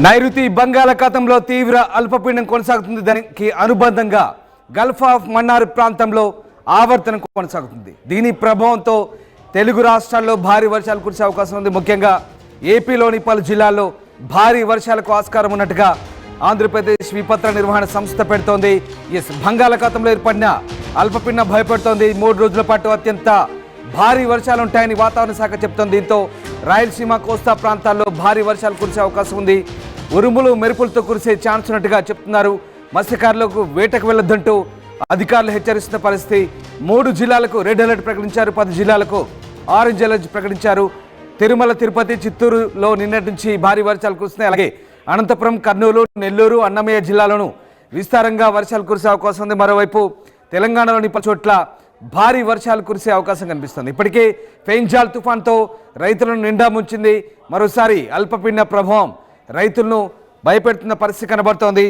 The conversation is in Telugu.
నైరుతి బంగాళాఖాతంలో తీవ్ర అల్పపీడనం కొనసాగుతుంది. దానికి అనుబంధంగా గల్ఫ్ ఆఫ్ మన్నార్ ప్రాంతంలో ఆవర్తనం కొనసాగుతుంది. దీని ప్రభావంతో తెలుగు రాష్ట్రాల్లో భారీ వర్షాలు కురిసే అవకాశం ఉంది. ముఖ్యంగా ఏపీలోని పలు జిల్లాల్లో భారీ వర్షాలకు ఆస్కారం ఉన్నట్టుగా ఆంధ్రప్రదేశ్ విపత్తుల నిర్వహణ సంస్థ పెడుతోంది. బంగాళాఖాతంలో ఏర్పడిన అల్పపీడనం భయపెడుతోంది. 3 రోజుల పాటు అత్యంత భారీ వర్షాలు ఉంటాయని వాతావరణ శాఖ చెబుతోంది. దీంతో రాయలసీమ కోస్తా ప్రాంతాల్లో భారీ వర్షాలు కురిసే అవకాశం ఉంది. ఉరుములు మెరుపులతో కురిసే ఛాన్స్ ఉన్నట్టుగా చెప్తున్నారు. మత్స్యకారులకు వేటకు వెళ్లొద్దంటూ అధికారులు హెచ్చరిస్తున్న పరిస్థితి. 3 జిల్లాలకు రెడ్ అలర్ట్ ప్రకటించారు. 10 జిల్లాలకు ఆరెంజ్ అలర్ట్ ప్రకటించారు. తిరుమల, తిరుపతి, చిత్తూరులో నిన్నటి నుంచి భారీ వర్షాలు కురుస్తున్నాయి. అలాగే అనంతపురం, కర్నూలు, నెల్లూరు, అన్నమయ్య జిల్లాలోనూ విస్తారంగా వర్షాలు కురిసే అవకాశం ఉంది. మరోవైపు తెలంగాణలోని పలు చోట్ల భారీ వర్షాలు కురిసే అవకాశం కనిపిస్తుంది. ఇప్పటికే ఫెయింజాల్ తుఫాన్తో రైతులను నిండా ముంచింది. మరోసారి అల్పపీడన ప్రభావం రైతులను భయపెడుతున్న పరిస్థితి కనబడుతోంది.